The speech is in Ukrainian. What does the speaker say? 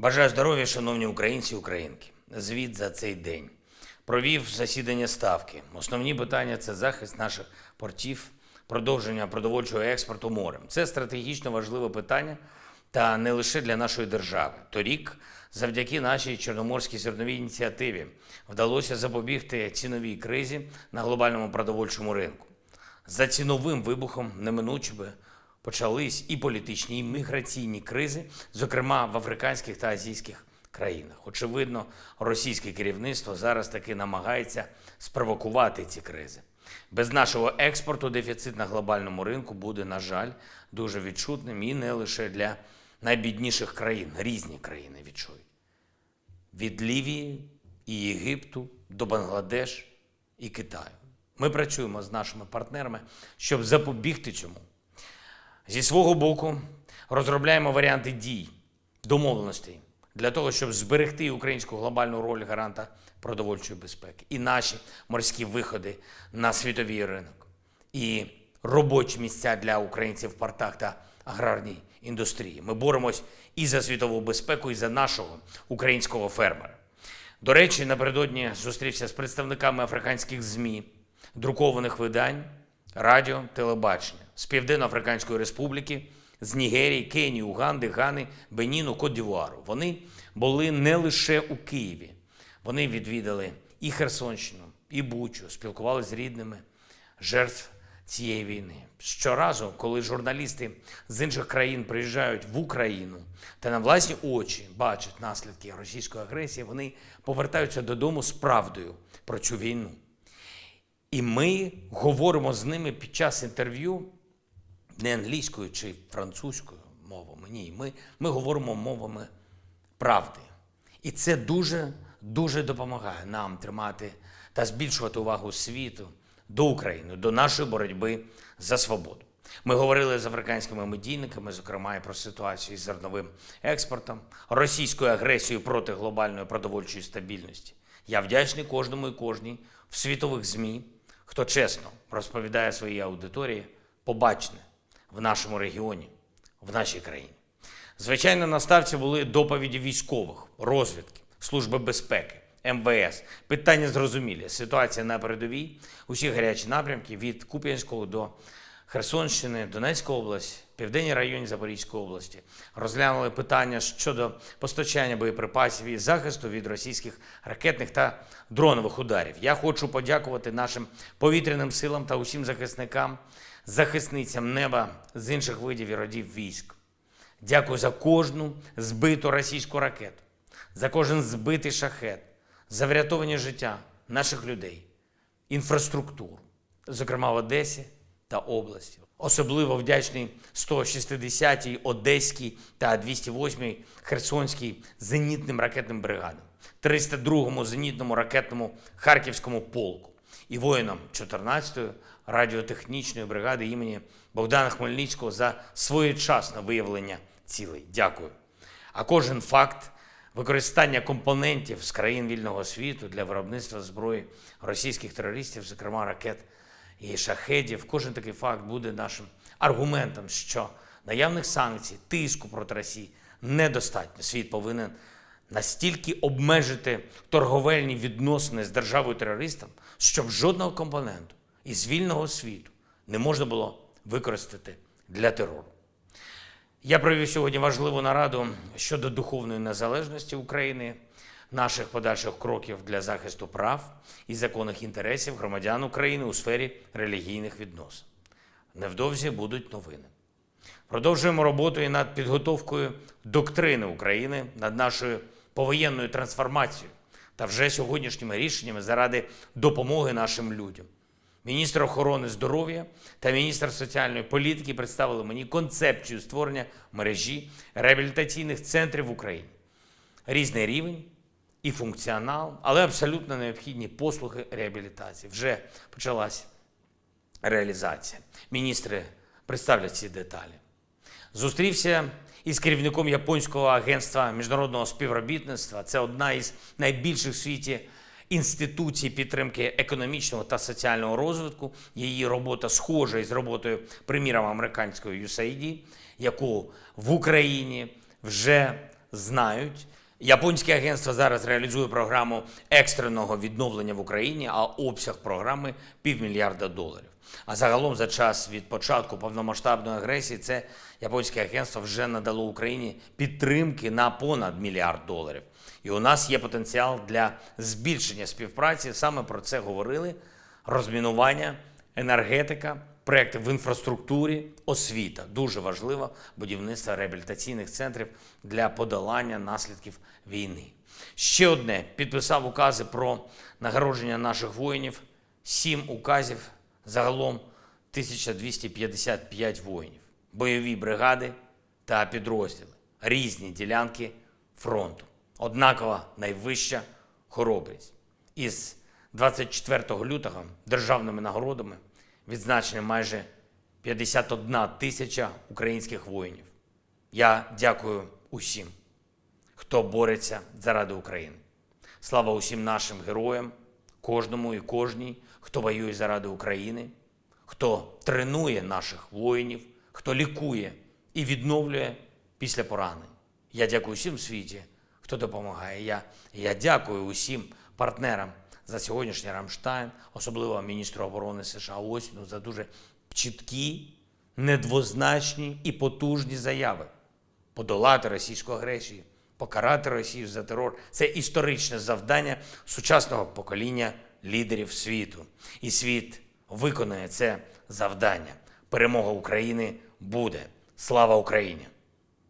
Бажаю здоров'я, шановні українці і українки. Звіт за цей день. Провів засідання Ставки. Основні питання – це захист наших портів, продовження продовольчого експорту морем. Це стратегічно важливе питання, та не лише для нашої держави. Торік, завдяки нашій Чорноморській зерновій ініціативі, вдалося запобігти ціновій кризі на глобальному продовольчому ринку. За ціновим вибухом неминуче би почались і політичні, і міграційні кризи, зокрема в африканських та азійських країнах. Очевидно, російське керівництво зараз таки намагається спровокувати ці кризи. Без нашого експорту дефіцит на глобальному ринку буде, на жаль, дуже відчутним і не лише для найбідніших країн. Різні країни відчують. Від Лівії і Єгипту до Бангладеш і Китаю. Ми працюємо з нашими партнерами, щоб запобігти цьому. Зі свого боку розробляємо варіанти дій, домовленостей для того, щоб зберегти українську глобальну роль гаранта продовольчої безпеки. І наші морські виходи на світовий ринок. І робочі місця для українців в портах та аграрній індустрії. Ми боремось і за світову безпеку, і за нашого українського фермера. До речі, напередодні зустрівся з представниками африканських ЗМІ, друкованих видань, радіо, телебачення, з Південно-Африканської Республіки, з Нігерії, Кенії, Уганди, Гани, Беніну, Кот-д'Івуару. Вони були не лише у Києві. Вони відвідали і Херсонщину, і Бучу, спілкувалися з рідними жертв цієї війни. Щоразу, коли журналісти з інших країн приїжджають в Україну та на власні очі бачать наслідки російської агресії, вони повертаються додому з правдою про цю війну. І ми говоримо з ними під час інтерв'ю не англійською чи французькою мовами, ні. Ми говоримо мовами правди. І це дуже допомагає нам тримати та збільшувати увагу світу до України, до нашої боротьби за свободу. Ми говорили з африканськими медійниками, зокрема і про ситуацію з зерновим експортом, російською агресією проти глобальної продовольчої стабільності. Я вдячний кожному і кожній в світових ЗМІ, хто чесно розповідає своїй аудиторії побачене в нашому регіоні, в нашій країні. Звичайно, на ставці були доповіді військових, розвідки, Служби безпеки, МВС. Питання зрозумілі. Ситуація на передовій, усі гарячі напрямки від Куп'янського до Херсонщини, Донецька область, південні райони Запорізької області. Розглянули питання щодо постачання боєприпасів і захисту від російських ракетних та дронових ударів. Я хочу подякувати нашим повітряним силам та усім захисникам, захисницям неба з інших видів і родів військ. Дякую за кожну збиту російську ракету, за кожен збитий шахет, за врятовані життя наших людей, інфраструктуру, зокрема в Одесі та області. Особливо вдячний 160-й Одеській та 208-й Херсонській зенітним ракетним бригадам, 302-му зенітному ракетному Харківському полку і воїнам 14-ї радіотехнічної бригади імені Богдана Хмельницького за своєчасне виявлення цілей. Дякую. А кожен факт використання компонентів з країн вільного світу для виробництва зброї російських терористів, зокрема ракет і шахедів, кожен такий факт буде нашим аргументом, що наявних санкцій, тиску проти Росії недостатньо. Світ повинен настільки обмежити торговельні відносини з державою-терористом, щоб жодного компоненту із вільного світу не можна було використати для терору. Я провів сьогодні важливу нараду щодо духовної незалежності України, наших подальших кроків для захисту прав і законних інтересів громадян України у сфері релігійних відносин. Невдовзі будуть новини. Продовжуємо роботу і над підготовкою доктрини України, над нашою повоєнною трансформацією та вже сьогоднішніми рішеннями заради допомоги нашим людям. Міністр охорони здоров'я та міністр соціальної політики представили мені концепцію створення мережі реабілітаційних центрів в Україні. Різний рівень і функціонал, але абсолютно необхідні послуги реабілітації. Вже почалась реалізація. Міністри представлять ці деталі. Зустрівся із керівником Японського агентства міжнародного співробітництва. Це одна із найбільших в світі інституцій підтримки економічного та соціального розвитку. Її робота схожа із роботою, приміром, американської USAID, яку в Україні вже знають. Японське агентство зараз реалізує програму екстреного відновлення в Україні, а обсяг програми – $500 мільярда. А загалом за час від початку повномасштабної агресії це японське агентство вже надало Україні підтримки на понад $1 мільярд. І у нас є потенціал для збільшення співпраці. Саме про це говорили: розмінування, енергетика, проекти в інфраструктурі, освіта. Дуже важливо будівництво реабілітаційних центрів для подолання наслідків війни. Ще одне. Підписав укази про нагородження наших воїнів. 7 указів, загалом 1255 воїнів. Бойові бригади та підрозділи. Різні ділянки фронту. Однакова найвища хоробрість. Із 24 лютого державними нагородами відзначені майже 51 тисяча українських воїнів. Я дякую усім, хто бореться заради України. Слава усім нашим героям, кожному і кожній, хто воює заради України, хто тренує наших воїнів, хто лікує і відновлює після поранень. Я дякую всім в світі, хто допомагає. Я дякую усім партнерам за сьогоднішній Рамштайн, особливо міністру оборони США Остіну, за дуже чіткі, недвозначні і потужні заяви. Подолати російську агресію, покарати Росію за терор – це історичне завдання сучасного покоління лідерів світу. І світ виконає це завдання. Перемога України буде. Слава Україні!